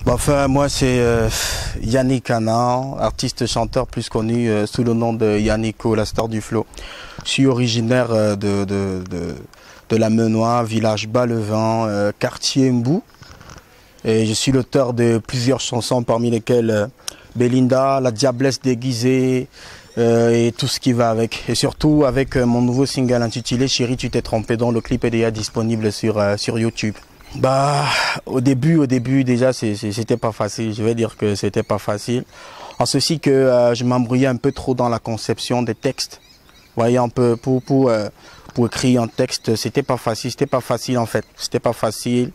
Bon, enfin, moi, c'est Yannick Hanna, artiste chanteur plus connu sous le nom de Yannico, la star du flow. Je suis originaire de la Menois, village Bas-le-Vent, quartier Mbou. Et je suis l'auteur de plusieurs chansons, parmi lesquelles Belinda, La Diablesse déguisée et tout ce qui va avec. Et surtout avec mon nouveau single intitulé Chérie, tu t'es trompé, dont le clip est déjà disponible sur YouTube. Bah, au début déjà, c'était pas facile. Je vais dire que c'était pas facile. En ceci que je m'embrouillais un peu trop dans la conception des textes. Vous voyez, un peu pour écrire un texte, c'était pas facile en fait. C'était pas facile.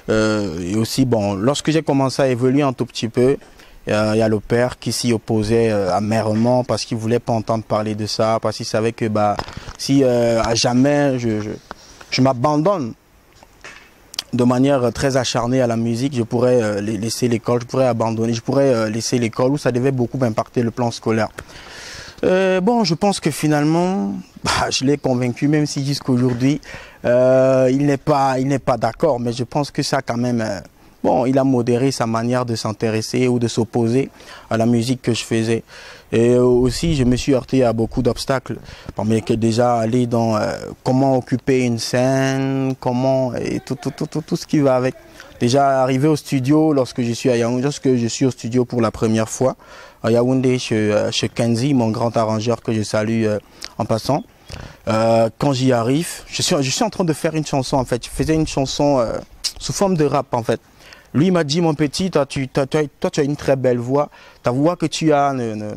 Et aussi, bon, lorsque j'ai commencé à évoluer un tout petit peu, il y a le père qui s'y opposait amèrement parce qu'il voulait pas entendre parler de ça, parce qu'il savait que bah, si à jamais je m'abandonne de manière très acharnée à la musique, je pourrais laisser l'école, je pourrais abandonner, je pourrais laisser l'école où ça devait beaucoup impacter le plan scolaire. Bon, je pense que finalement, bah, je l'ai convaincu, même si jusqu'aujourd'hui, il n'est pas d'accord, mais je pense que ça quand même, bon, il a modéré sa manière de s'intéresser ou de s'opposer à la musique que je faisais. Et aussi, je me suis heurté à beaucoup d'obstacles, parmi lesquels déjà aller dans comment occuper une scène, comment et tout ce qui va avec. Déjà arrivé au studio, lorsque je suis au studio pour la première fois, à Yaoundé chez Kenzie, mon grand arrangeur que je salue en passant. Quand j'y arrive, je suis en train de faire une chanson en fait. Je faisais une chanson sous forme de rap en fait. Lui m'a dit, mon petit, toi tu as une très belle voix. Ta voix que tu as ne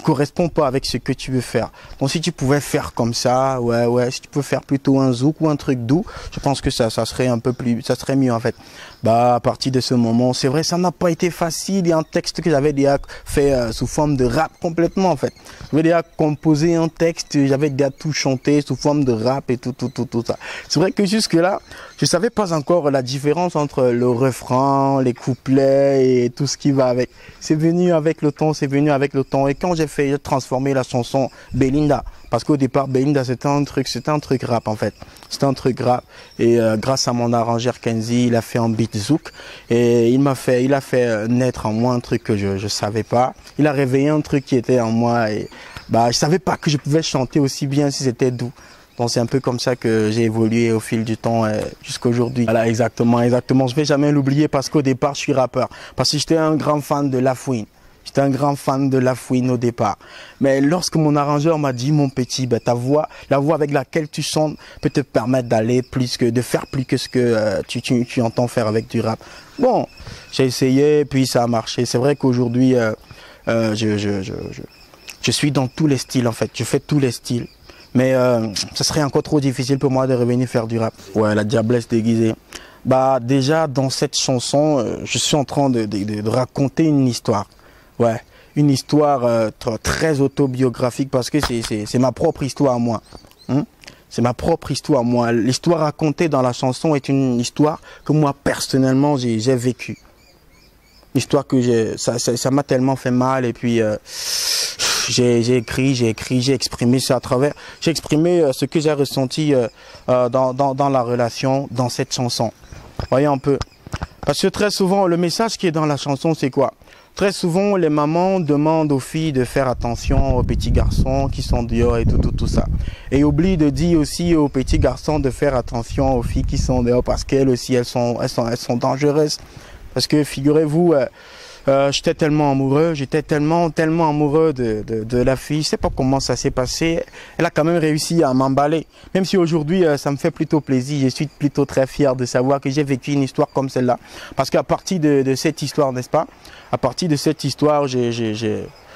correspond pas avec ce que tu veux faire. Donc si tu pouvais faire comme ça, ouais, si tu peux faire plutôt un zouk ou un truc doux, je pense que ça serait un peu plus, ça serait mieux en fait. Bah à partir de ce moment, c'est vrai, ça n'a pas été facile. Il y a un texte que j'avais déjà fait sous forme de rap complètement en fait. J'avais déjà composé un texte, j'avais déjà tout chanté sous forme de rap et tout ça. C'est vrai que jusque là, je savais pas encore la différence entre le refrain, les couplets et tout ce qui va avec. C'est venu avec le temps, Et quand j'ai transformé la chanson Belinda, parce qu'au départ Belinda c'était un truc rap en fait. C'était un truc rap. Et grâce à mon arrangeur Kenzie, il a fait un beat zouk et il a fait naître en moi un truc que je savais pas. Il a réveillé un truc qui était en moi et bah je savais pas que je pouvais chanter aussi bien si c'était doux. Donc c'est un peu comme ça que j'ai évolué au fil du temps jusqu'à aujourd'hui. Voilà, exactement. Je vais jamais l'oublier parce qu'au départ, je suis rappeur. Parce que j'étais un grand fan de La Fouine. J'étais un grand fan de La Fouine au départ. Mais lorsque mon arrangeur m'a dit, mon petit, ben, la voix avec laquelle tu chantes peut te permettre de faire plus que ce que tu entends faire avec du rap. Bon, j'ai essayé, puis ça a marché. C'est vrai qu'aujourd'hui, je suis dans tous les styles en fait. Je fais tous les styles. Mais ça serait encore trop difficile pour moi de revenir faire du rap. Ouais, La Diablesse déguisée. Bah déjà dans cette chanson, je suis en train de raconter une histoire. Ouais, une histoire très autobiographique parce que c'est ma propre histoire à moi. C'est ma propre histoire à moi. L'histoire racontée dans la chanson est une histoire que moi personnellement j'ai vécue. L'histoire que ça m'a tellement fait mal et puis j'ai exprimé ça à travers. J'ai exprimé ce que j'ai ressenti dans la relation, dans cette chanson. Voyez un peu. Parce que très souvent, le message qui est dans la chanson, c'est quoi? Très souvent, les mamans demandent aux filles de faire attention aux petits garçons qui sont dehors et tout ça. Et oublient de dire aussi aux petits garçons de faire attention aux filles qui sont dehors parce qu'elles aussi, elles sont dangereuses. Parce que figurez-vous, j'étais tellement amoureux, tellement amoureux de la fille. Je sais pas comment ça s'est passé. Elle a quand même réussi à m'emballer. Même si aujourd'hui, ça me fait plutôt plaisir. Je suis plutôt très fier de savoir que j'ai vécu une histoire comme celle-là. Parce qu'à partir de cette histoire, n'est-ce pas? À partir de cette histoire,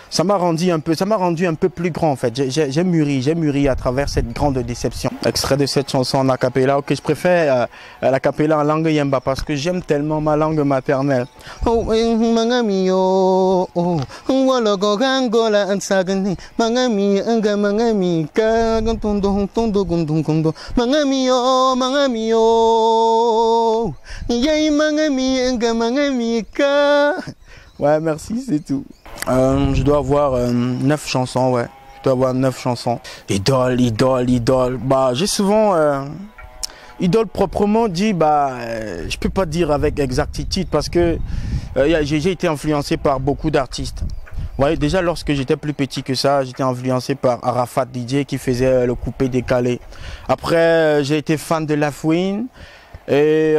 ça m'a rendu un peu plus grand en fait. J'ai mûri à travers cette grande déception. Extrait de cette chanson en acapella, que je préfère l'acapella en langue yemba parce que j'aime tellement ma langue maternelle. Ouais, merci, c'est tout. Je dois avoir 9 chansons, ouais. Je dois avoir 9 chansons. Idole. Bah, j'ai souvent... idole proprement dit, bah, je peux pas dire avec exactitude parce que j'ai été influencé par beaucoup d'artistes. Ouais, déjà lorsque j'étais plus petit que ça, j'étais influencé par Arafat DJ qui faisait le coupé décalé. Après, j'ai été fan de La Fouine. Et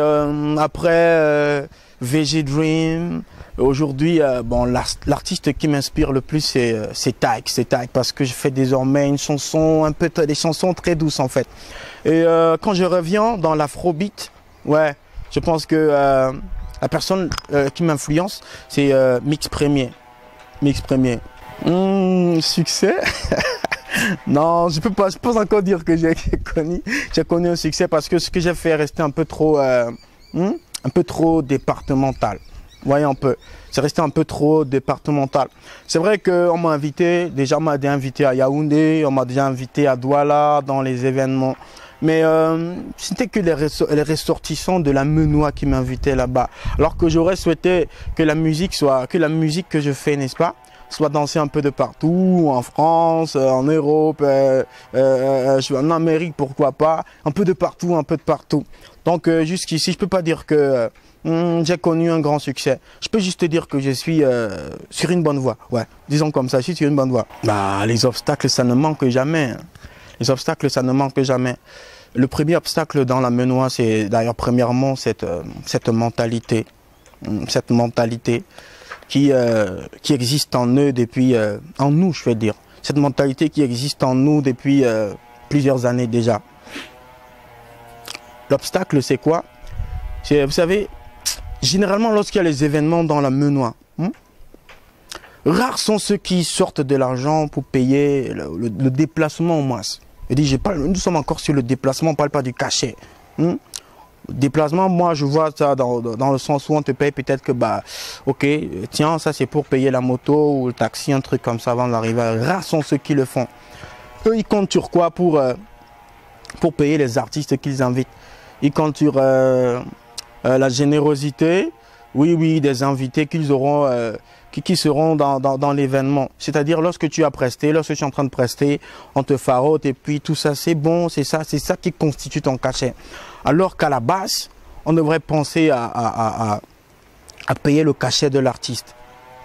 après, VG Dream. Aujourd'hui, bon, l'artiste qui m'inspire le plus, c'est Taïk, parce que je fais désormais une chanson, des chansons très douces en fait. Et quand je reviens dans l'afrobeat, ouais, je pense que la personne qui m'influence, c'est Mix Premier. Succès. Non, je peux pas encore dire que j'ai connu un succès parce que ce que j'ai fait est resté un peu trop départemental. Vous voyez un peu, c'est resté un peu trop départemental. C'est vrai qu'on m'a invité, déjà on m'a déjà invité à Yaoundé, on m'a déjà invité à Douala dans les événements. Mais c'était que les ressortissants de la Menois qui m'invitaient là-bas. Alors que j'aurais souhaité que la musique que je fais, n'est-ce pas, soit dansée un peu de partout, en France, en Europe, en Amérique, pourquoi pas, un peu de partout, Donc jusqu'ici, je peux pas dire que j'ai connu un grand succès. Je peux juste te dire que je suis sur une bonne voie. Ouais, disons comme ça, je suis sur une bonne voie. Bah, les obstacles, ça ne manque jamais. Les obstacles, ça ne manque jamais. Le premier obstacle dans la Menois, c'est d'ailleurs premièrement cette mentalité. Cette mentalité qui existe en eux depuis, en nous je vais dire. Cette mentalité qui existe en nous depuis plusieurs années déjà. L'obstacle c'est quoi? Vous savez, généralement lorsqu'il y a les événements dans la Menois, rares sont ceux qui sortent de l'argent pour payer le déplacement au moins. Je dis, nous sommes encore sur le déplacement, on ne parle pas du cachet. Déplacement, moi je vois ça dans le sens où on te paye peut-être que, bah, ok, tiens, ça c'est pour payer la moto ou le taxi, un truc comme ça avant d'arriver. Rares sont ceux qui le font. Eux, ils comptent sur quoi pour payer les artistes qu'ils invitent? Ils comptent sur la générosité, oui, des invités qu'ils auront, qui seront dans l'événement. C'est-à-dire lorsque tu as presté, lorsque tu es en train de prester, on te farote et puis tout ça, c'est bon, c'est ça qui constitue ton cachet. Alors qu'à la base, on devrait penser à payer le cachet de l'artiste.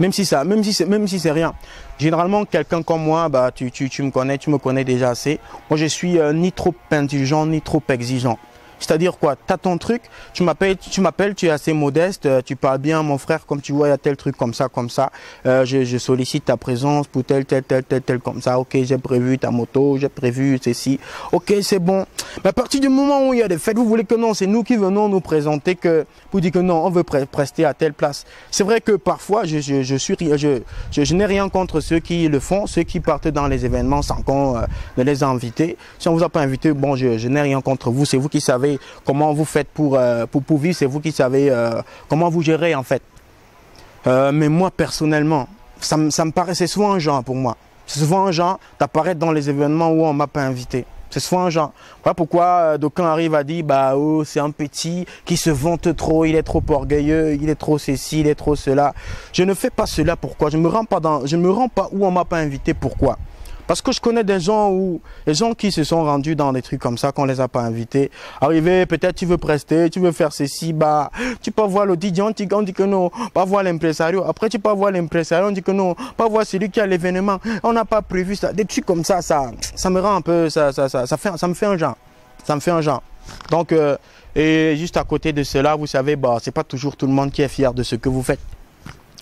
Même si c'est rien. Généralement, quelqu'un comme moi, bah, tu me connais déjà assez. Moi, je suis ni trop indulgent, ni trop exigeant. C'est-à-dire quoi? Tu as ton truc, tu m'appelles, tu es assez modeste, tu parles bien, mon frère, comme tu vois, il y a tel truc comme ça. Je sollicite ta présence pour tel comme ça. Ok, j'ai prévu ta moto, j'ai prévu ceci. Ok, c'est bon. Mais à partir du moment où il y a des fêtes, vous voulez que non, c'est nous qui venons nous présenter pour dire que non, on veut prester à telle place. C'est vrai que parfois, je n'ai rien contre ceux qui le font, ceux qui partent dans les événements sans qu'on les a invités. Si on vous a pas invité, bon, je n'ai rien contre vous, c'est vous qui savez comment vous faites pour vivre, c'est vous qui savez comment vous gérez en fait. Mais moi personnellement, ça me paraît, c'est souvent un genre pour moi. C'est souvent un genre d'apparaître dans les événements où on ne m'a pas invité. C'est souvent un genre. Voilà pourquoi d'aucuns arrivent à dire, bah oh, c'est un petit qui se vante trop, il est trop orgueilleux, il est trop ceci, il est trop cela. Je ne fais pas cela, pourquoi? Je me rends pas où on ne m'a pas invité, pourquoi? Parce que je connais des gens qui se sont rendus dans des trucs comme ça, qu'on les a pas invités. Arrivé, peut-être tu veux prester, tu veux faire ceci, bah, tu peux voir le DJ, on dit que non, pas voir l'impresario. Après, tu peux voir l'impresario, on dit que non, pas voir celui qui a l'événement. On n'a pas prévu ça. Des trucs comme ça me rend un peu, ça me fait un genre. Ça me fait un genre. Donc, et juste à côté de cela, vous savez, bah, c'est pas toujours tout le monde qui est fier de ce que vous faites.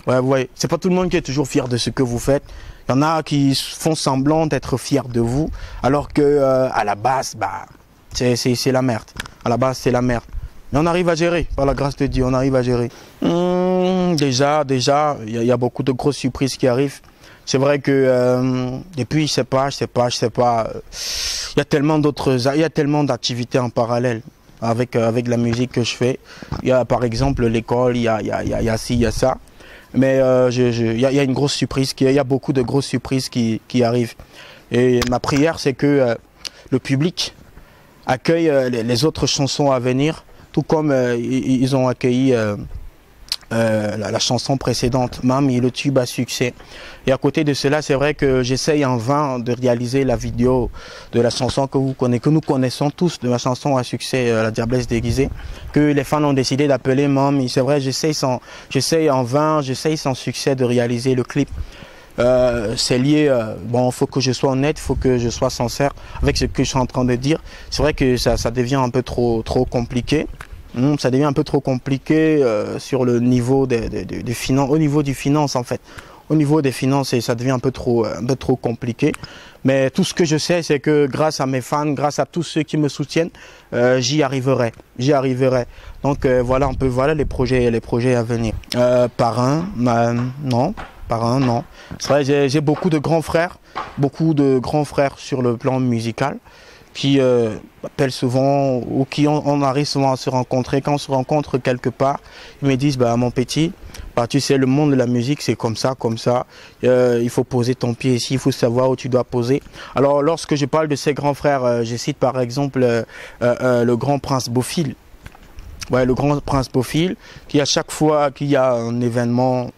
Ouais, vous voyez, c'est pas tout le monde qui est toujours fier de ce que vous faites. Il y en a qui font semblant d'être fiers de vous, alors que à la base, bah, c'est la merde. À la base, c'est la merde. Mais on arrive à gérer, par la grâce de Dieu, on arrive à gérer. Déjà, il y a beaucoup de grosses surprises qui arrivent. C'est vrai que depuis, je sais pas, il y a tellement d'activités en parallèle avec la musique que je fais. Il y a par exemple l'école, il y a ci, il y a ça. Mais il y a une grosse surprise, il y a beaucoup de grosses surprises qui arrivent. Et ma prière, c'est que le public accueille les autres chansons à venir, tout comme ils ont accueilli la chanson précédente, Mami, le tube à succès. Et à côté de cela, c'est vrai que j'essaye en vain de réaliser la vidéo de la chanson que nous connaissons tous, de la chanson à succès, La Diablesse déguisée, que les fans ont décidé d'appeler Mami. C'est vrai, j'essaye en vain, j'essaye sans succès de réaliser le clip. C'est lié, bon, faut que je sois honnête, faut que je sois sincère avec ce que je suis en train de dire. C'est vrai que ça devient un peu trop compliqué. Ça devient un peu trop compliqué sur le niveau des finances, au niveau du finance en fait. Au niveau des finances, ça devient un peu trop compliqué. Mais tout ce que je sais, c'est que grâce à mes fans, grâce à tous ceux qui me soutiennent, j'y arriverai. J'y arriverai. Donc voilà un peu, voilà les projets à venir. Parrain, non. Parrain, non. C'est vrai, j'ai beaucoup de grands frères sur le plan musical, qui m'appellent souvent ou qui on arrive souvent à se rencontrer. Quand on se rencontre quelque part, ils me disent bah mon petit, bah tu sais le monde de la musique c'est comme ça. Il faut poser ton pied ici, il faut savoir où tu dois poser. Alors lorsque je parle de ces grands frères, je cite par exemple le grand prince Beaufil. Ouais, le grand prince Beaufil, qui à chaque fois qu'il y a un événement,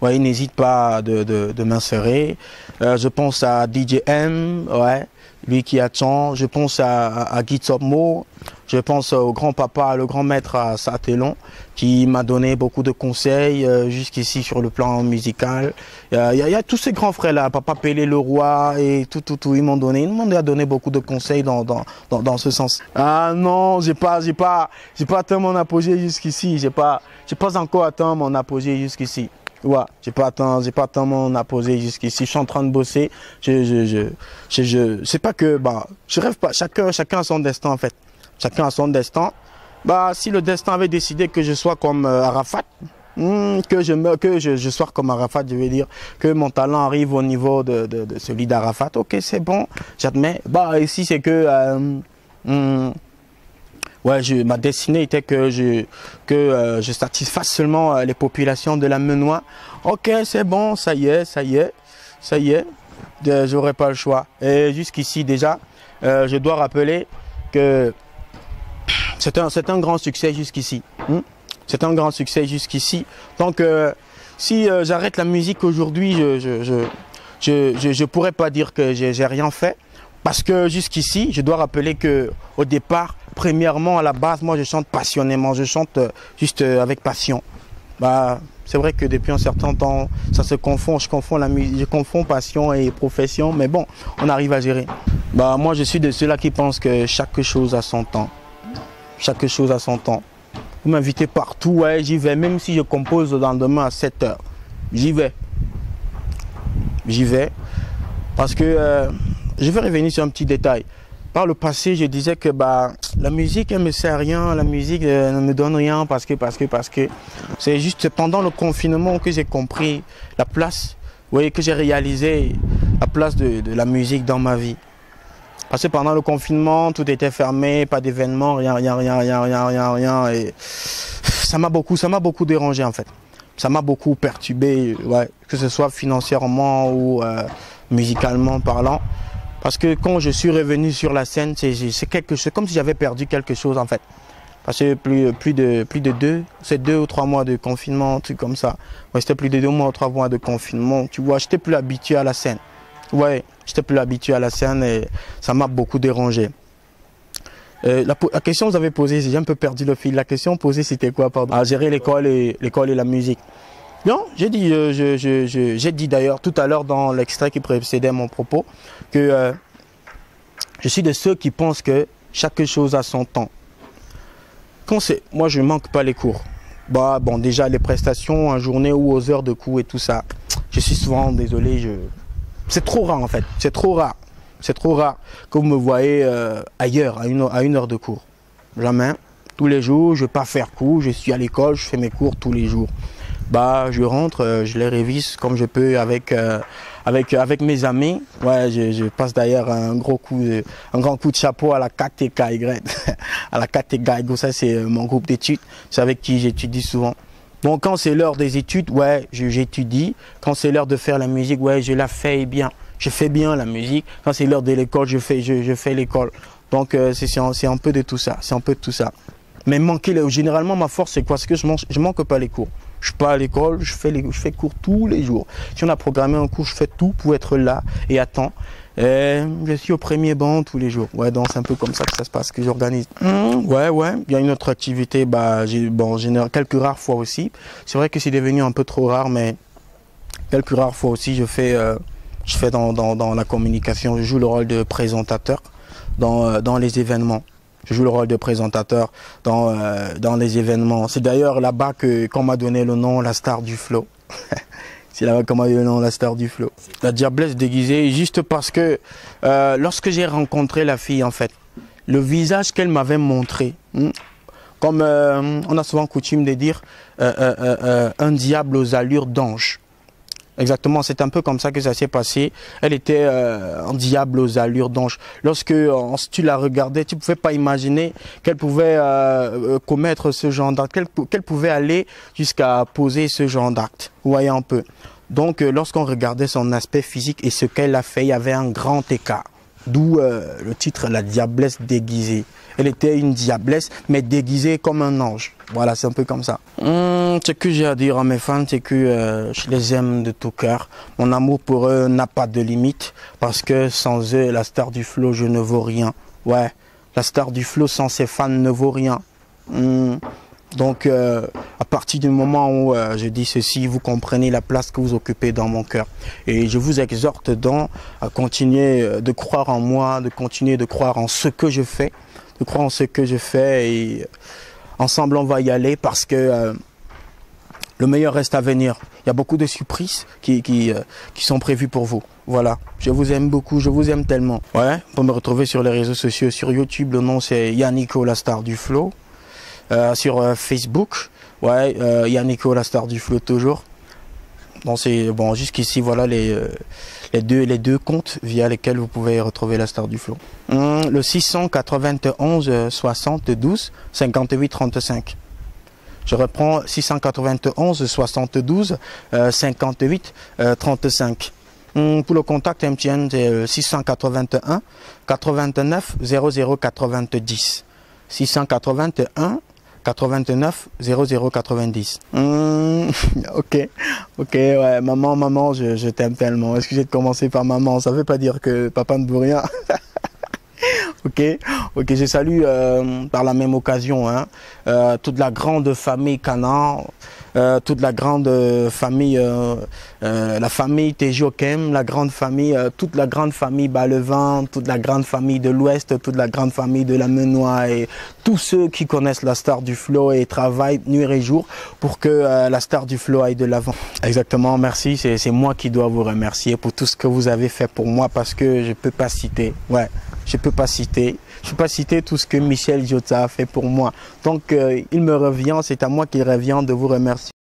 ouais, il n'hésite pas de m'insérer. Je pense à DJ M, ouais, lui qui attend. Je pense à Guy Mo. Je pense au grand-papa, le grand maître à Satelon, qui m'a donné beaucoup de conseils jusqu'ici sur le plan musical. Il y a tous ces grands frères-là, Papa Pelé Leroy et tout, ils m'ont donné beaucoup de conseils dans ce sens. Ah non, j'ai pas atteint mon apogée jusqu'ici. J'ai pas encore atteint mon apogée jusqu'ici. Ouais, j'ai pas atteint mon apogée jusqu'ici. Je suis en train de bosser. C'est pas que, bah, je rêve pas. Chacun a son destin en fait. Chacun a son destin. Bah, si le destin avait décidé que je sois comme Arafat, que je sois comme Arafat, je veux dire que mon talent arrive au niveau de celui d'Arafat. Ok, c'est bon, j'admets. Bah, ici c'est que ouais, ma destinée était que je satisfasse seulement les populations de la Menoix. Ok, c'est bon, ça y est, j'aurais pas le choix. Et jusqu'ici déjà, je dois rappeler que c'est un grand succès jusqu'ici. C'est un grand succès jusqu'ici. Donc, si j'arrête la musique aujourd'hui, je pourrais pas dire que j'ai rien fait. Parce que jusqu'ici, je dois rappeler que au départ, premièrement, à la base, moi, je chante passionnément. Je chante juste avec passion. Bah, c'est vrai que depuis un certain temps, ça se confond. Je confonds passion et profession. Mais bon, on arrive à gérer. Bah, moi, je suis de ceux-là qui pensent que chaque chose a son temps. Chaque chose a son temps. Vous m'invitez partout, ouais, j'y vais. Même si je compose le lendemain à 7 h, j'y vais. J'y vais. Parce que je vais revenir sur un petit détail. Par le passé, je disais que bah, la musique, elle ne me sert à rien. La musique ne me donne rien parce que c'est juste pendant le confinement que j'ai compris la place, vous voyez, que j'ai réalisé la place de la musique dans ma vie. Parce que pendant le confinement, tout était fermé, pas d'événements, rien. Et ça m'a beaucoup dérangé en fait. Ça m'a beaucoup perturbé, ouais, que ce soit financièrement ou musicalement parlant. Parce que quand je suis revenu sur la scène, c'est comme si j'avais perdu quelque chose en fait. Parce que plus de 2 ou 3 mois de confinement, un truc comme ça. Ouais, c'était plus de 2 mois ou 3 mois de confinement. Tu vois, j'étais plus habitué à la scène. Ouais, j'étais plus habitué à la scène et ça m'a beaucoup dérangé. La question que vous avez posée, j'ai un peu perdu le fil. La question posée, c'était quoi, pardon? À gérer l'école et la musique. Non, j'ai dit d'ailleurs tout à l'heure dans l'extrait qui précédait mon propos que je suis de ceux qui pensent que chaque chose a son temps. Moi, je ne manque pas les cours. Bah, bon, déjà les prestations en journée ou aux heures de cours et tout ça, je suis souvent désolé. C'est trop rare en fait. C'est trop rare. C'est trop rare que vous me voyez ailleurs à une heure de cours. Jamais. Tous les jours, je ne vais pas faire cours. Je suis à l'école, je fais mes cours tous les jours. Bah, je rentre, je les révise comme je peux avec mes amis. Ouais, je passe d'ailleurs un grand coup de chapeau à la KTKY. À la KTKY, ça c'est mon groupe d'études. C'est avec qui j'étudie souvent. Donc quand c'est l'heure des études, ouais, j'étudie. Quand c'est l'heure de faire la musique, ouais, je la fais bien. Je fais bien la musique. Quand c'est l'heure de l'école, je fais l'école. Donc c'est un peu de tout ça. C'est un peu de tout ça. Mais généralement, ma force, c'est quoi? C'est que je manque pas les cours. Je pars à l'école, je fais cours tous les jours. Si on a programmé un cours, je fais tout pour être là et à temps. Et je suis au premier banc tous les jours. Ouais, donc c'est un peu comme ça que ça se passe, que j'organise. Ouais. Il y a une autre activité, quelques rares fois aussi. C'est vrai que c'est devenu un peu trop rare, mais quelques rares fois aussi, je fais dans la communication. Je joue le rôle de présentateur dans les événements. Je joue le rôle de présentateur dans les événements. C'est d'ailleurs là-bas qu'on m'a donné le nom, la star du flow. C'est là-bas qu'on m'a donné le nom, la star du flow. La diablesse déguisée, juste parce que lorsque j'ai rencontré la fille, en fait, le visage qu'elle m'avait montré, comme on a souvent coutume de dire, un diable aux allures d'ange. Exactement, c'est un peu comme ça que ça s'est passé. Elle était un diable aux allures d'ange. Lorsque tu la regardais, tu ne pouvais pas imaginer qu'elle pouvait commettre ce genre d'acte, qu'elle pouvait aller jusqu'à poser ce genre d'acte. Vous voyez un peu. Donc, lorsqu'on regardait son aspect physique et ce qu'elle a fait, il y avait un grand écart. D'où le titre, la diablesse déguisée. Elle était une diablesse, mais déguisée comme un ange. Voilà, c'est un peu comme ça. Ce que j'ai à dire à mes fans, c'est que je les aime de tout cœur. Mon amour pour eux n'a pas de limite, parce que sans eux, la star du flow, je ne vaux rien. Ouais, la star du flow sans ses fans ne vaut rien. Donc, à partir du moment où je dis ceci, vous comprenez la place que vous occupez dans mon cœur. Et je vous exhorte donc à continuer de croire en moi, de continuer de croire en ce que je fais, de croire en ce que je fais. Et ensemble, on va y aller parce que le meilleur reste à venir. Il y a beaucoup de surprises qui sont prévues pour vous. Voilà, je vous aime beaucoup, je vous aime tellement. Ouais, pour me retrouver sur les réseaux sociaux, sur YouTube, le nom c'est Yannico, la star du flow. Sur Facebook, ouais, Yannico, la star du flow toujours. Donc c'est bon, jusqu'ici voilà les deux comptes via lesquels vous pouvez retrouver la star du flow. Le 691 72 58 35. Je reprends 691 72 58 35. Pour le contact MTN, c'est 681 89 00 90. 681 89 00 90. Ok, ouais, maman, je t'aime tellement. Excusez de commencer par maman, ça veut pas dire que papa ne veut rien. Ok, je salue par la même occasion toute la grande famille Canaan, toute la grande famille, la famille Tejokem, la grande famille, toute la grande famille Balevin, toute la grande famille de l'Ouest, toute la grande famille de la Menois et tous ceux qui connaissent la star du flow et travaillent nuit et jour pour que la star du flow aille de l'avant. Exactement, merci, c'est moi qui dois vous remercier pour tout ce que vous avez fait pour moi parce que je peux pas citer, je peux pas citer tout ce que Michel Jota a fait pour moi. Donc il me revient, c'est à moi qu'il revient de vous remercier.